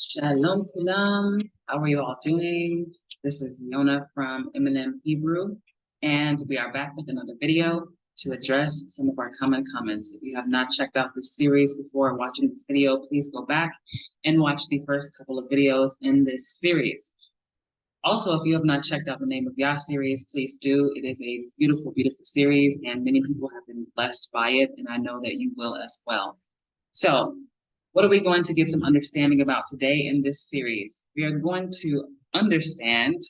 Shalom kulam. How are you all doing? This is Yona from Eminem Hebrew, and we are back with another video to address some of our common comments. If you have not checked out this series before watching this video, please go back and watch the first couple of videos in this series. Also, if you have not checked out the Name of Yah series, please do. It is a beautiful, beautiful series, and many people have been blessed by it, and I know that you will as well. So, what are we going to get some understanding about today in this series? We are going to understand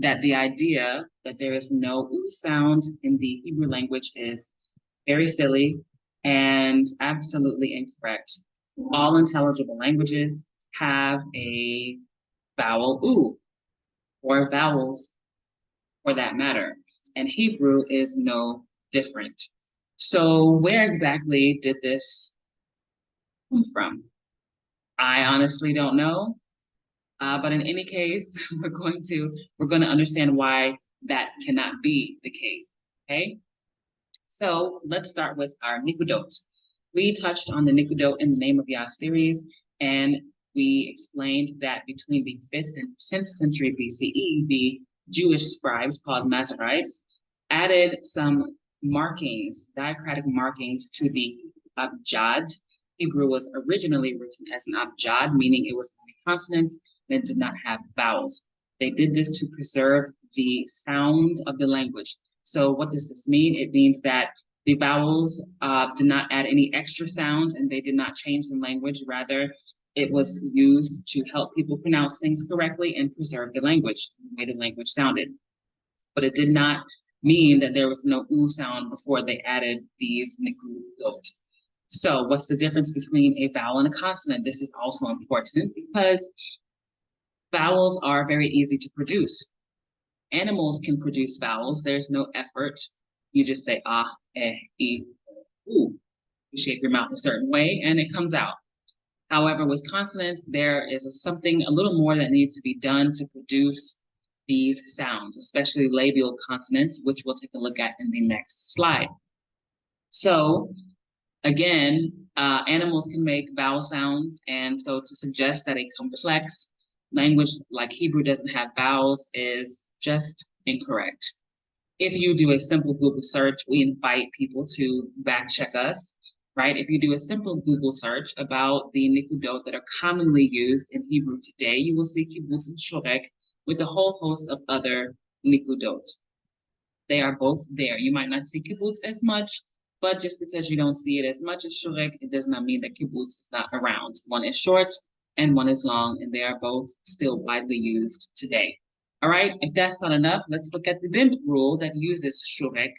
that the idea that there is no oo sound in the Hebrew language is very silly and absolutely incorrect. All intelligible languages have a vowel oo, or vowels for that matter, and Hebrew is no different. So where exactly did this come from? I honestly don't know. But in any case, we're going to understand why that cannot be the case. Okay. So let's start with our nikudot. We touched on the nikudot in the Name of Yah series, and we explained that between the 5th and 10th century BCE, the Jewish scribes called Masoretes added some markings, diacritic markings to the abjad. Hebrew was originally written as an abjad, meaning it was only consonants and it did not have vowels. They did this to preserve the sound of the language. So what does this mean? It means that the vowels did not add any extra sounds and they did not change the language. Rather, it was used to help people pronounce things correctly and preserve the language, the way the language sounded. But it did not mean that there was no oo sound before they added these nikudot. So what's the difference between a vowel and a consonant? This is also important because vowels are very easy to produce. Animals can produce vowels. There's no effort. You just say ah, eh, e, oo. You shape your mouth a certain way and it comes out. However, with consonants, there is something a little more that needs to be done to produce these sounds, especially labial consonants, which we'll take a look at in the next slide. So again, animals can make vowel sounds, and so to suggest that a complex language like Hebrew doesn't have vowels is just incorrect. If you do a simple Google search, we invite people to back check us, right? If you do a simple Google search about the nikudot that are commonly used in Hebrew today, you will see kibbutz and shorek with a whole host of other nikudot. They are both there. You might not see kibbutz as much, but just because you don't see it as much as shorek, it does not mean that kibbutz is not around. One is short and one is long, and they are both still widely used today. All right, if that's not enough, let's look at the BIMP rule that uses shorek.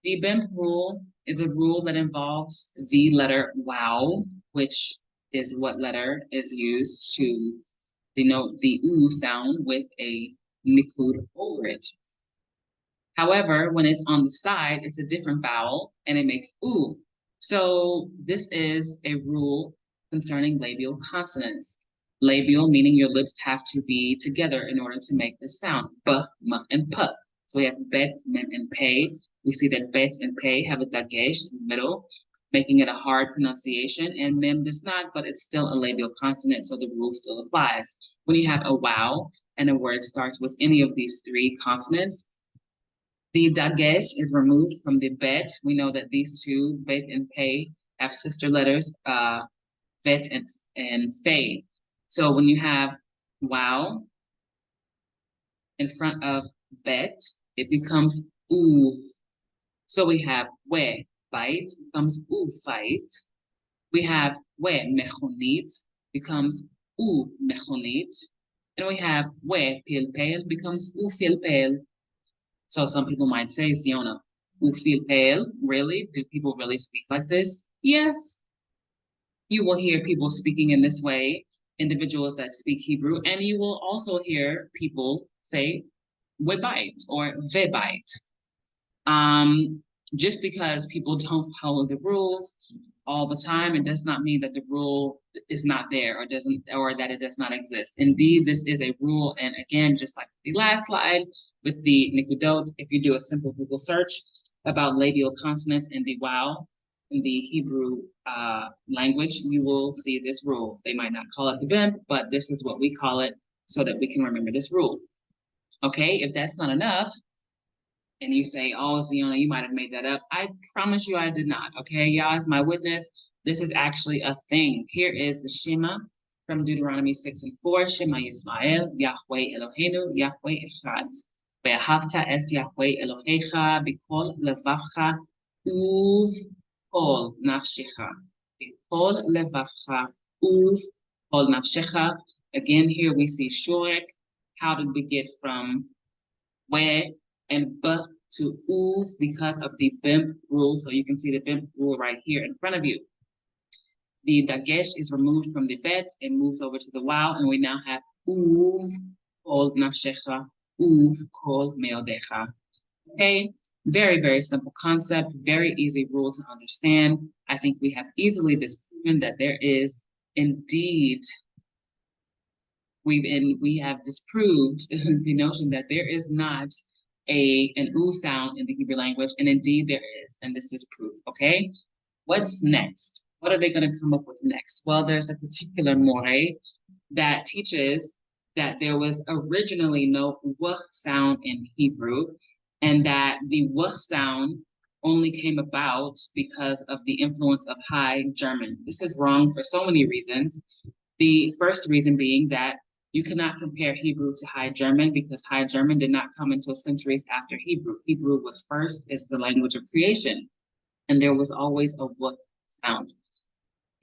The BIMP rule is a rule that involves the letter wow, which is what letter is used to denote the oo sound with a nikud over it. However, when it's on the side, it's a different vowel and it makes oo. So this is a rule concerning labial consonants. Labial meaning your lips have to be together in order to make this sound. B, m, and p. So we have bet, mem, and pay. We see that bet and pay have a dagesh in the middle, making it a hard pronunciation, and mem does not, but it's still a labial consonant, so the rule still applies. When you have a wow and a word starts with any of these three consonants, the dagesh is removed from the bet. We know that these two, bet and pay, have sister letters, vet and fey. So when you have wow in front of bet, it becomes ooh. So we have we, bite, becomes ooh, fight. We have we, mechonit, becomes ooh, mechonit. And we have we, pilpel, becomes ooh, pilpel. So some people might say, Ziona, ooh, pilpel, really? Do people really speak like this? Yes. You will hear people speaking in this way, individuals that speak Hebrew, and you will also hear people say webite or vebite. Just because people don't follow the rules all the time, it does not mean that the rule is not there or that it does not exist. Indeed, this is a rule, and again, just like the last slide with the nikudot, if you do a simple Google search about labial consonants and the wow, in the Hebrew language, you will see this rule. They might not call it the bimp, but this is what we call it so that we can remember this rule. Okay, if that's not enough, and you say, oh, Ziona, you might have made that up. I promise you I did not, okay? Yah is my witness. This is actually a thing. Here is the Shema from Deuteronomy 6:4. Shema Yisrael, Yahweh Eloheinu, Yahweh Echad. Ve'ahavta es Yahweh Elohecha b'kol levavcha uv'kol nafshecha. B'kol levavcha uv'kol nafshecha. Again, here we see shorek. How did we get from where and b to uv because of the bimp rule? So you can see the bimp rule right here in front of you. The dagesh is removed from the bet and moves over to the wow, and we now have uv kol nafshecha, uv kol meodecha. Okay, very, very simple concept, very easy rule to understand. I think we have easily disproven that there is indeed we have disproved the notion that there is not an oo sound in the Hebrew language, and indeed there is, and this is proof. Okay, what's next? What are they going to come up with next? Well, there's a particular more that teaches that there was originally no w sound in Hebrew, and that the w sound only came about because of the influence of High German. This is wrong for so many reasons. The first reason being that you cannot compare Hebrew to High German because High German did not come until centuries after Hebrew. Hebrew was first as the language of creation, and there was always a w sound.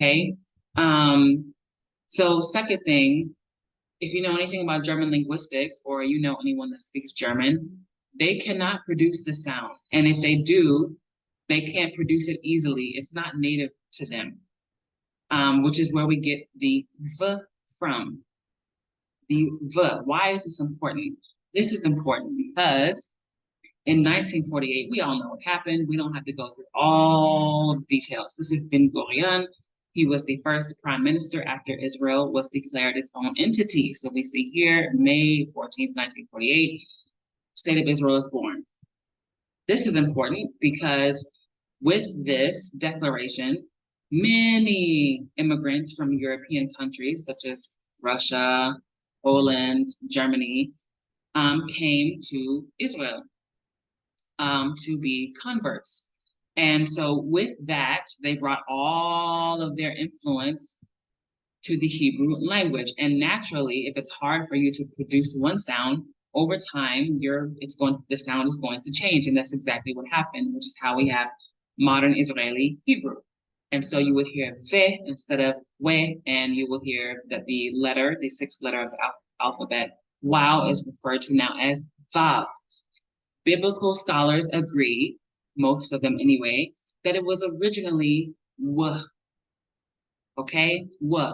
Okay. So second thing, if you know anything about German linguistics, or you know anyone that speaks German, they cannot produce the sound. And if they do, they can't produce it easily. It's not native to them, which is where we get the v from. The v. Why is this important? This is important because in 1948, we all know what happened. We don't have to go through all of the details. This is Ben Gurion. He was the first prime minister after Israel was declared its own entity. So we see here, May 14th, 1948, State of Israel is born. This is important because with this declaration, many immigrants from European countries, such as Russia, Poland, Germany, came to Israel to be converts. And so with that, they brought all of their influence to the Hebrew language. And naturally, if it's hard for you to produce one sound, over time, the sound is going to change. And that's exactly what happened, which is how we have modern Israeli Hebrew. And so you would hear ve instead of we, and you will hear that the sixth letter of the alphabet, wow, is referred to now as vav. Biblical scholars agree, most of them anyway, that it was originally w. Okay, w.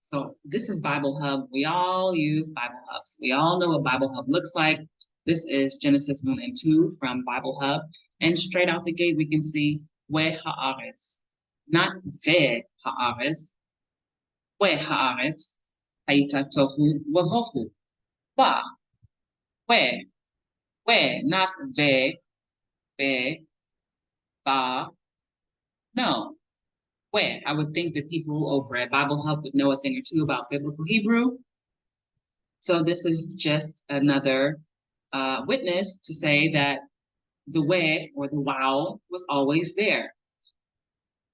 So this is Bible Hub. We all use Bible Hubs. We all know what Bible Hub looks like. This is Genesis 1 and 2 from Bible Hub. And straight out the gate, we can see we haaretz, not ve haaretz, we haaretz, hayita tohu wavohu, ba, we, not ve, ba, no. Where I would think that people over at Bible Hub would know a thing or two about biblical Hebrew. So this is just another witness to say that the way or the wow was always there.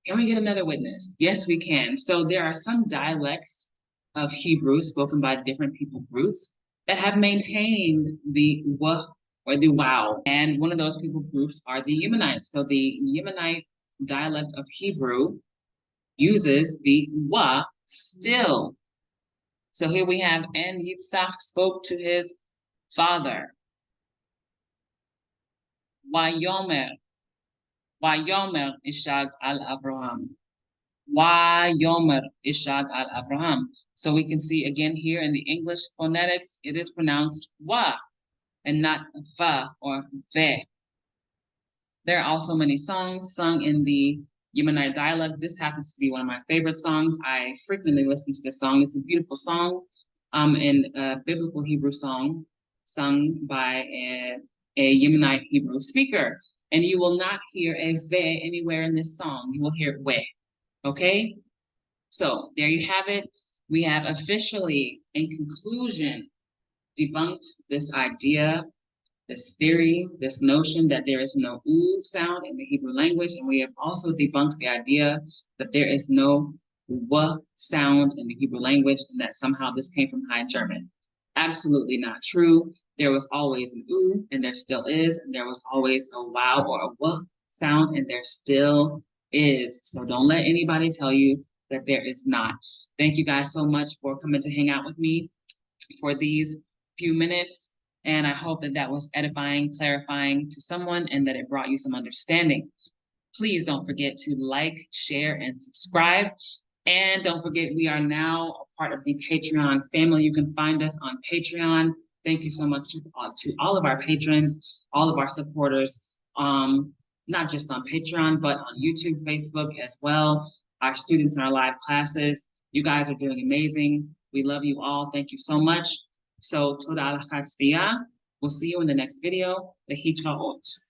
Can we get another witness? Yes, we can. So there are some dialects of Hebrew spoken by different people groups that have maintained the w or the wow. And one of those people groups are the Yemenites. So the Yemenite dialect of Hebrew uses the wa still. So here we have, and Yitzhak spoke to his father. Wayomer Ishad al Abraham. Wayomer Ishad al Abraham. So we can see again here in the English phonetics, it is pronounced wa and not va or ve. There are also many songs sung in the Yemenite dialect. This happens to be one of my favorite songs. I frequently listen to this song. It's a beautiful song, and a biblical Hebrew song sung by a Yemenite Hebrew speaker. And you will not hear a ve anywhere in this song. You will hear we, okay? So there you have it. We have officially, in conclusion, debunked this idea, this theory, this notion that there is no U sound in the Hebrew language. And we have also debunked the idea that there is no W sound in the Hebrew language and that somehow this came from High German. Absolutely not true. There was always an U and there still is. And there was always a wow or a W sound and there still is. So don't let anybody tell you that there is not. Thank you guys so much for coming to hang out with me for these few minutes. And I hope that that was edifying, clarifying to someone, and that it brought you some understanding. Please don't forget to like, share, and subscribe. And don't forget, we are now a part of the Patreon family. You can find us on Patreon. Thank you so much to all of our patrons, all of our supporters, not just on Patreon, but on YouTube, Facebook as well. Our students in our live classes. You guys are doing amazing. We love you all. Thank you so much. So, toda al. We'll see you in the next video. Lehitraot.